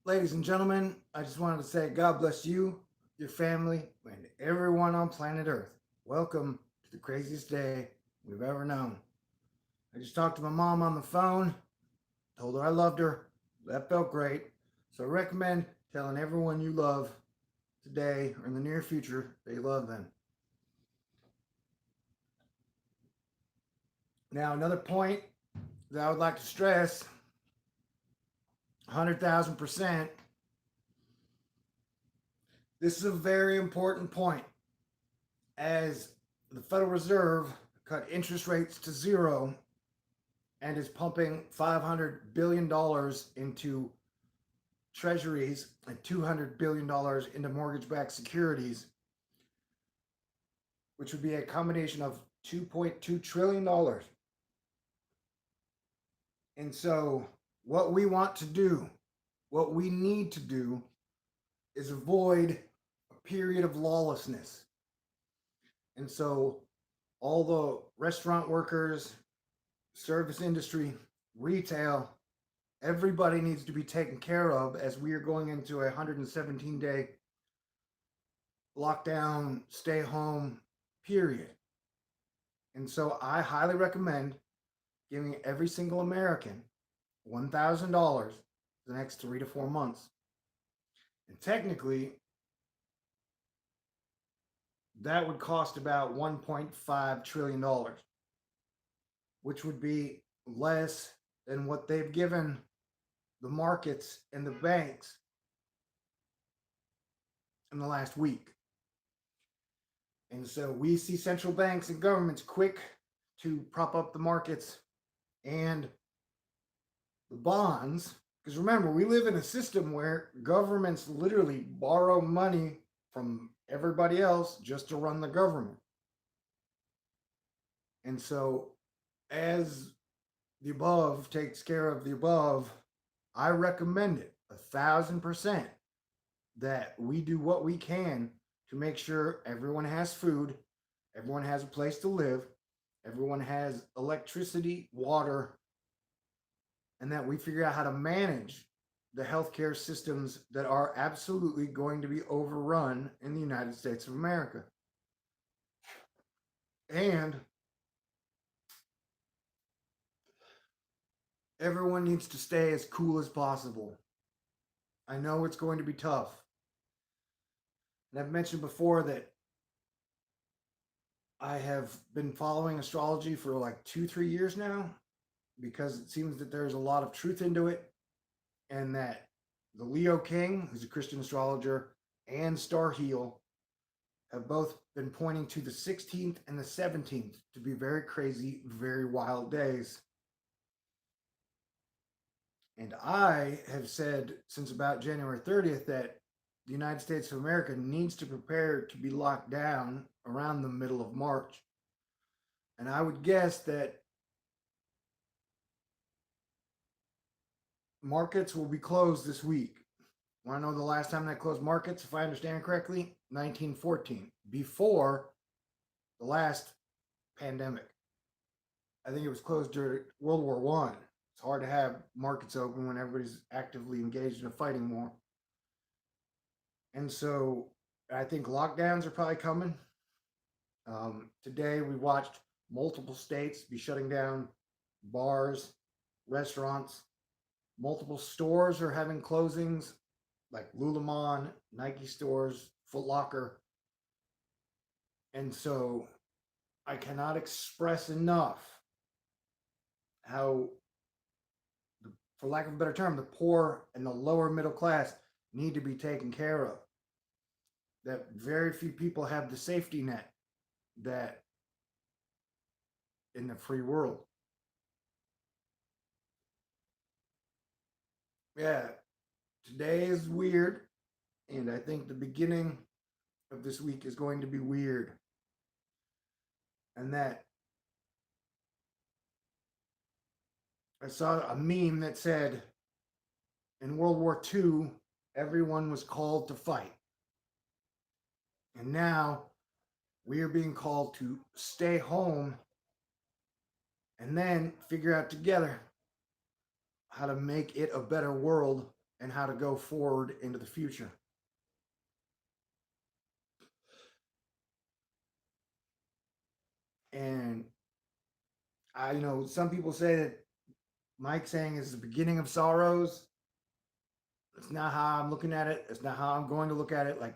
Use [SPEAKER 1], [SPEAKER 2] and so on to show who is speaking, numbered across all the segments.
[SPEAKER 1] Ladies and gentlemen, I just wanted to say God bless you, your family, and everyone on planet Earth. Welcome to the craziest day we've ever known. I just talked to my mom on the phone, told her I loved her. That felt great. So I recommend telling everyone you love today or in the near future that you love them. Now, another point that I would like to stress 100,000%. This is a very important point as the Federal Reserve cut interest rates to zero and is pumping $500 billion into treasuries and $200 billion into mortgage backed securities, which would be a combination of $2.2 trillion. And so, what we want to do, what we need to do, is avoid a period of lawlessness. And so, all the restaurant workers, service industry, retail, everybody needs to be taken care of as we are going into a 117-day lockdown, stay home period. And so I highly recommend giving every single American $1,000 the next 3 to 4 months. And technically, that would cost about $1.5 trillion, which would be less than what they've given the markets and the banks in the last week. And so we see central banks and governments quick to prop up the markets and the bonds. Because remember, we live in a system where governments literally borrow money from everybody else just to run the government. And so, as the above takes care of the above, I recommend it 1,000% that we do what we can to make sure everyone has food, everyone has a place to live, everyone has electricity, water, and that we figure out how to manage the healthcare systems that are absolutely going to be overrun in the United States of America. And everyone needs to stay as cool as possible. I know it's going to be tough. And I've mentioned before that I have been following astrology for like 2, 3 years now because it seems that there's a lot of truth into it, and that the Leo King, who's a Christian astrologer, and Star Heel have both been pointing to the 16th and the 17th to be very crazy, very wild days. And I have said since about January 30th that the United States of America needs to prepare to be locked down around the middle of March. And I would guess that markets will be closed this week. Want to know the last time they closed markets, if I understand correctly? 1914, before the last pandemic. I think it was closed during World War One. It's hard to have markets open when everybody's actively engaged in a fighting war. And so I think lockdowns are probably coming. Today we watched multiple states be shutting down bars, restaurants. Multiple stores are having closings, like Lululemon, Nike stores, Foot Locker. And so I cannot express enough how, for lack of a better term, the poor and the lower middle class need to be taken care of. That very few people have the safety net that in the free world. Yeah, today is weird, and I think the beginning of this week is going to be weird. And that I saw a meme that said in World War II, everyone was called to fight. And now we are being called to stay home and then figure out together how to make it a better world and how to go forward into the future. And some people say that Mike saying is the beginning of sorrows. It's not how I'm looking at it. It's not how I'm going to look at it. Like,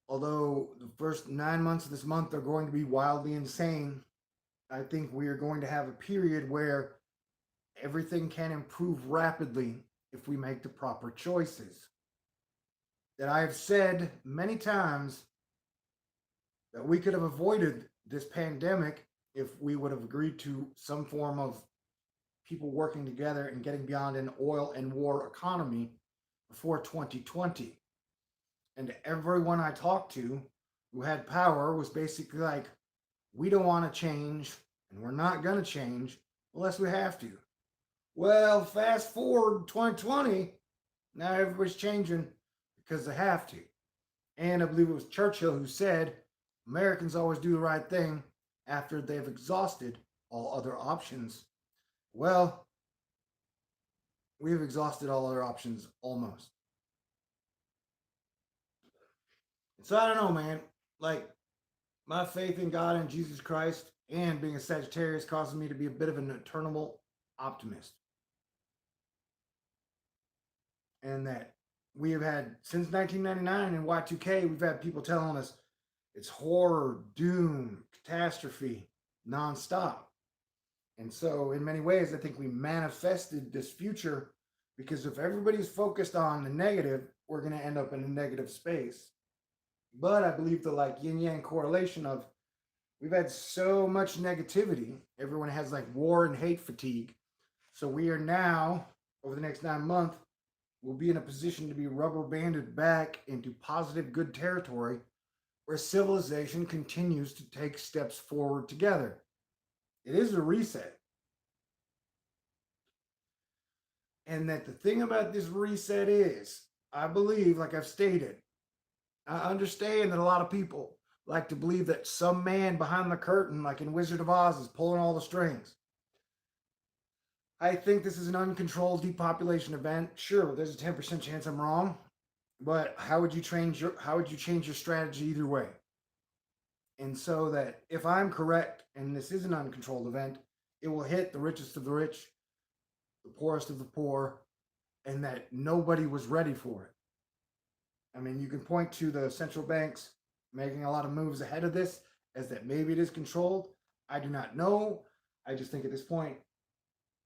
[SPEAKER 1] although the first 9 months of this month are going to be wildly insane, I think we are going to have a period where everything can improve rapidly if we make the proper choices. That I have said many times that we could have avoided this pandemic if we would have agreed to some form of people working together and getting beyond an oil and war economy before 2020. And everyone I talked to who had power was basically like, we don't want to change and we're not going to change unless we have to. Well, fast forward 2020, now everybody's changing because they have to. And I believe it was Churchill who said, Americans always do the right thing after they've exhausted all other options. Well, we've exhausted all other options almost. So I don't know, man. Like, my faith in God and Jesus Christ and being a Sagittarius causes me to be a bit of an eternal optimist. And that we have had, since 1999 and Y2K, we've had people telling us it's horror, doom, catastrophe, nonstop. And so, in many ways, I think we manifested this future because if everybody's focused on the negative, we're going to end up in a negative space. But I believe the like yin yang correlation of we've had so much negativity. Everyone has like war and hate fatigue. So we are now, over the next 9 months, we'll be in a position to be rubber banded back into positive, good territory where civilization continues to take steps forward together. It is a reset. And that the thing about this reset is, I believe, like I've stated, I understand that a lot of people like to believe that some man behind the curtain, like in Wizard of Oz, is pulling all the strings. I think this is an uncontrolled depopulation event. Sure, there's a 10% chance I'm wrong, but how would you change your strategy either way? And so that if I'm correct and this is an uncontrolled event, it will hit the richest of the rich, the poorest of the poor, and that nobody was ready for it. I mean, you can point to the central banks making a lot of moves ahead of this as that maybe it is controlled. I do not know. I just think at this point,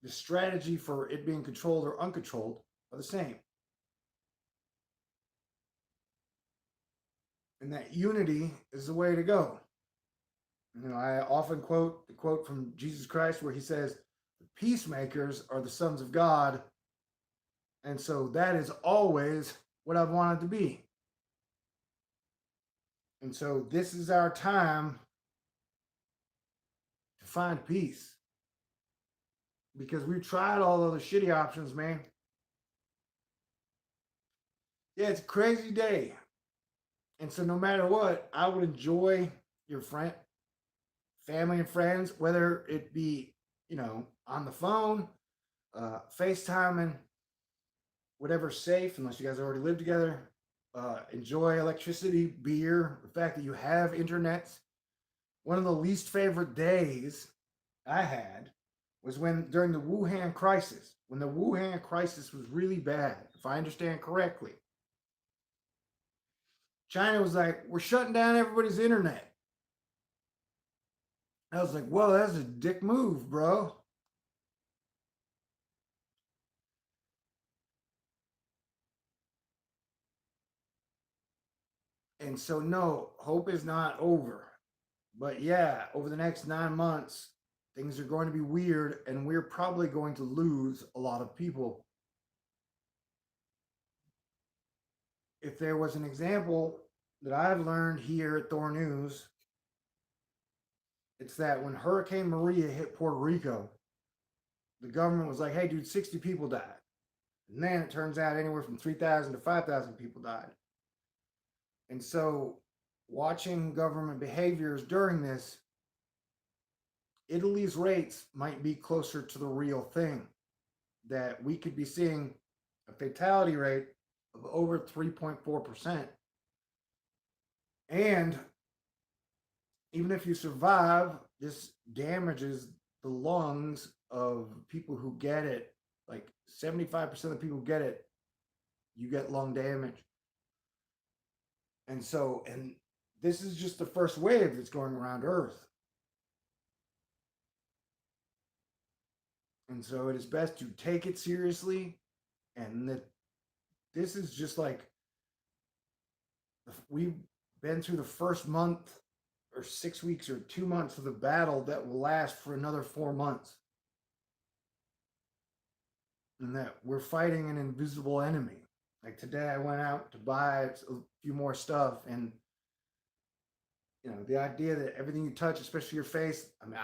[SPEAKER 1] the strategy for it being controlled or uncontrolled are the same. And that unity is the way to go. I often quote the quote from Jesus Christ where he says, the peacemakers are the sons of God. And so that is always what I've wanted to be. And so this is our time to find peace. Because we've tried all other shitty options, man. Yeah, it's a crazy day. And so no matter what, I would enjoy your family and friends, whether it be, on the phone, FaceTiming, whatever's safe, unless you guys already live together. Enjoy electricity, beer, the fact that you have internet. One of the least favorite days I had was during the Wuhan crisis, when the Wuhan crisis was really bad, if I understand correctly. China was like, we're shutting down everybody's internet. I was like, whoa, that's a dick move, bro. And so, no, hope is not over. But yeah, over the next 9 months, things are going to be weird, and we're probably going to lose a lot of people. If there was an example that I've learned here at Thor News, it's that when Hurricane Maria hit Puerto Rico, the government was like, hey, dude, 60 people died. And then it turns out anywhere from 3,000 to 5,000 people died. And so watching government behaviors during this, Italy's rates might be closer to the real thing. that we could be seeing a fatality rate of over 3.4%. And even if you survive, this damages the lungs of people who get it. Like 75% of the people who get it, you get lung damage. And this is just the first wave that's going around Earth. And so it is best to take it seriously. And that this is just like, we've been through the first month or 6 weeks or 2 months of the battle that will last for another 4 months. And that we're fighting an invisible enemy. Like today, I went out to buy a few more stuff, and the idea that everything you touch, especially your face. I mean,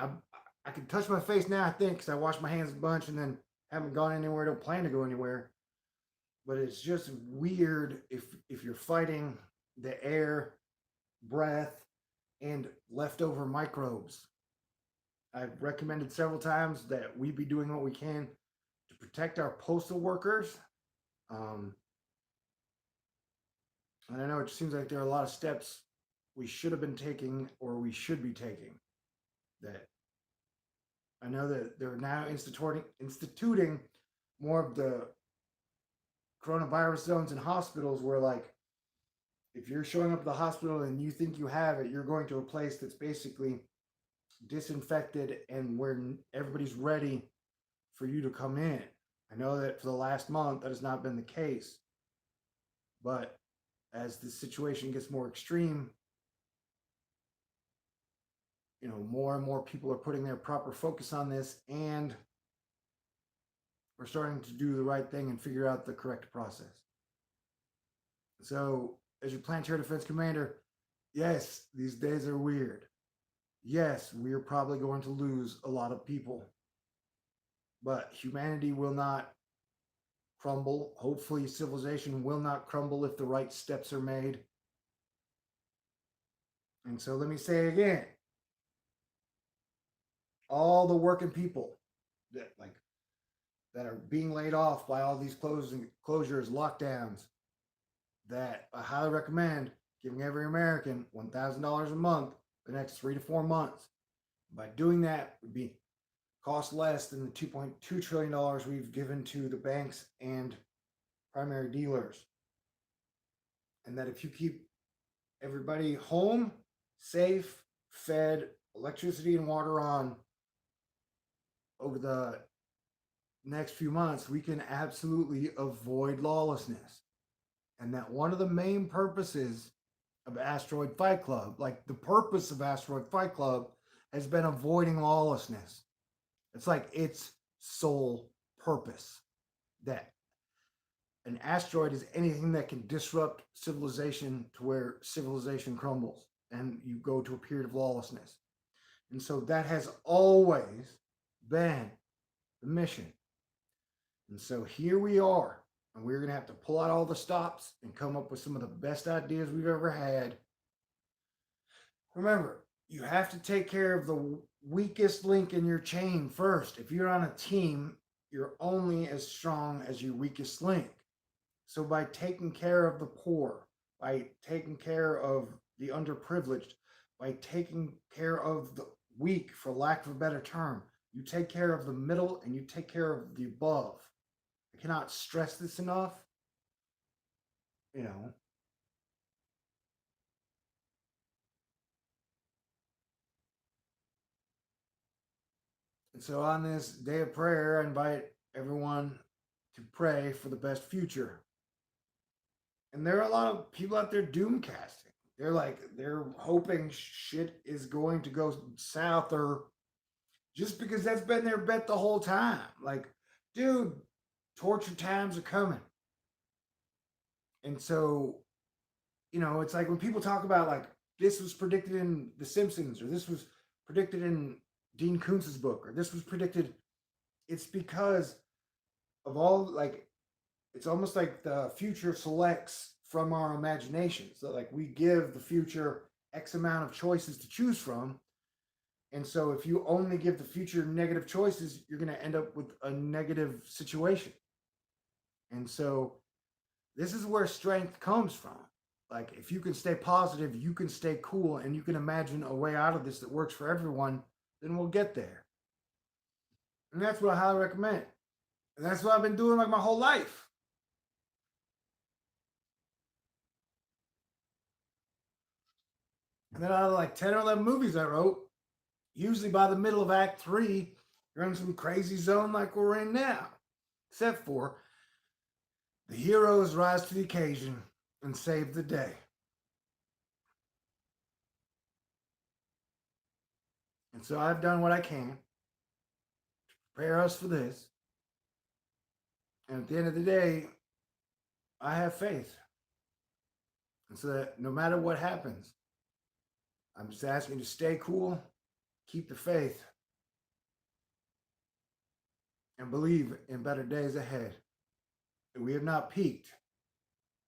[SPEAKER 1] I can touch my face now, I think, because I wash my hands a bunch and then haven't gone anywhere. Don't plan to go anywhere. But it's just weird if you're fighting the air, breath, and leftover microbes. I've recommended several times that we be doing what we can to protect our postal workers. And I know it seems like there are a lot of steps we should have been taking or we should be taking. That I know that they're now instituting more of the coronavirus zones in hospitals where, like, if you're showing up at the hospital and you think you have it, you're going to a place that's basically disinfected and where everybody's ready for you to come in. I know that for the last month that has not been the case. But as the situation gets more extreme, more and more people are putting their proper focus on this, and we're starting to do the right thing and figure out the correct process. So, as your planetary defense commander, yes, these days are weird. Yes, we are probably going to lose a lot of people. But humanity will not crumble. Hopefully, civilization will not crumble if the right steps are made. And so let me say again, all the working people that are being laid off by all these closures, lockdowns, that I highly recommend giving every American $1,000 a month for the next 3 to 4 months. By doing that, would be cost less than the $2.2 trillion we've given to the banks and primary dealers. And that if you keep everybody home, safe, fed, electricity and water on over the next few months, we can absolutely avoid lawlessness. And that one of the main purposes of Asteroid Fight Club, like the purpose of Asteroid Fight Club, has been avoiding lawlessness. It's like its sole purpose. That an asteroid is anything that can disrupt civilization to where civilization crumbles and you go to a period of lawlessness. And so that has always been the mission. And so here we are, and we're going to have to pull out all the stops and come up with some of the best ideas we've ever had. Remember, you have to take care of the weakest link in your chain first. If you're on a team, you're only as strong as your weakest link. So by taking care of the poor, by taking care of the underprivileged, by taking care of the weak, for lack of a better term, you take care of the middle and you take care of the above. I cannot stress this enough. And so on this day of prayer, I invite everyone to pray for the best future. And there are a lot of people out there doomcasting. They're hoping shit is going to go south, or just because that's been their bet the whole time. Like, dude, torture times are coming. And so, it's like when people talk about, like, this was predicted in The Simpsons, or this was predicted in Dean Koontz's book, or this was predicted, it's because of all, like, it's almost like the future selects from our imagination. So, like, we give the future X amount of choices to choose from, And so if you only give the future negative choices, you're going to end up with a negative situation. And so this is where strength comes from. Like, if you can stay positive, you can stay cool, and you can imagine a way out of this that works for everyone, then we'll get there. And that's what I highly recommend. And that's what I've been doing like my whole life. And then out of like 10 or 11 movies I wrote, usually by the middle of Act 3, you're in some crazy zone like we're in now. Except for the heroes rise to the occasion and save the day. And so I've done what I can to prepare us for this. And at the end of the day, I have faith. And so that no matter what happens, I'm just asking you to stay cool, keep the faith, and believe in better days ahead. We have not peaked.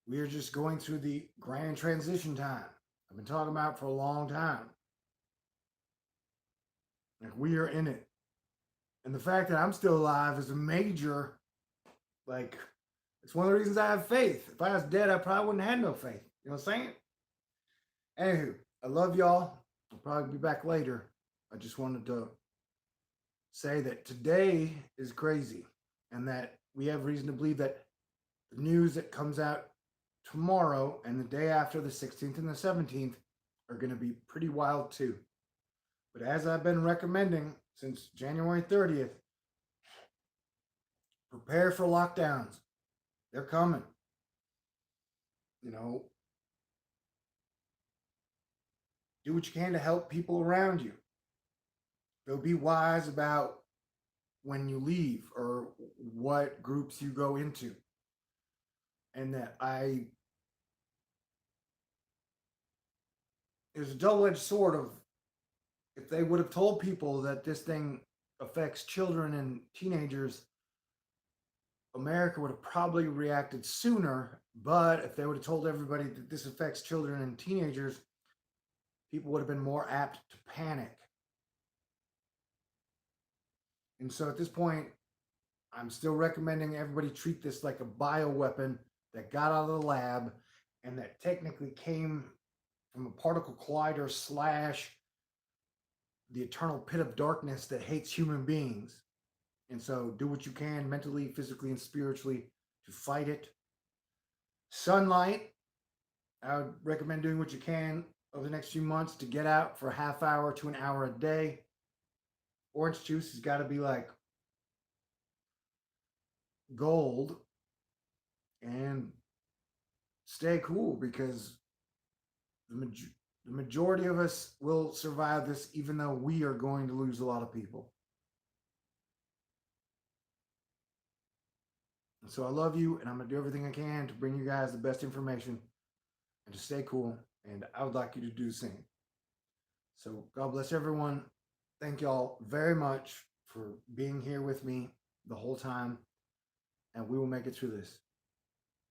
[SPEAKER 1] We are just going through the grand transition time I've been talking about for a long time. Like, we are in it. And the fact that I'm still alive is a major, like, it's one of the reasons I have faith. If I was dead, I probably wouldn't have no faith. You know what I'm saying? Anywho, I love y'all. I'll probably be back later. I just wanted to say that today is crazy, and that we have reason to believe that the news that comes out tomorrow and the day after, the 16th and the 17th, are going to be pretty wild too. But as I've been recommending since January 30th, prepare for lockdowns. They're coming. You know, do what you can to help people around you. They'll be wise about when you leave or what groups you go into. And that there's a double-edged sword of, if they would have told people that this thing affects children and teenagers, America would have probably reacted sooner. But if they would have told everybody that this affects children and teenagers, people would have been more apt to panic. And so at this point, I'm still recommending everybody treat this like a bioweapon that got out of the lab and that technically came from a particle collider / the eternal pit of darkness that hates human beings. And so do what you can mentally, physically, and spiritually to fight it. Sunlight, I would recommend doing what you can over the next few months to get out for a half hour to an hour a day. Orange juice has got to be like gold. And stay cool, because the majority of us will survive this, even though we are going to lose a lot of people. And so I love you, and I'm going to do everything I can to bring you guys the best information and to stay cool. And I would like you to do the same. So God bless everyone. Thank y'all very much for being here with me the whole time. And we will make it through this.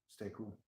[SPEAKER 1] Stay cool.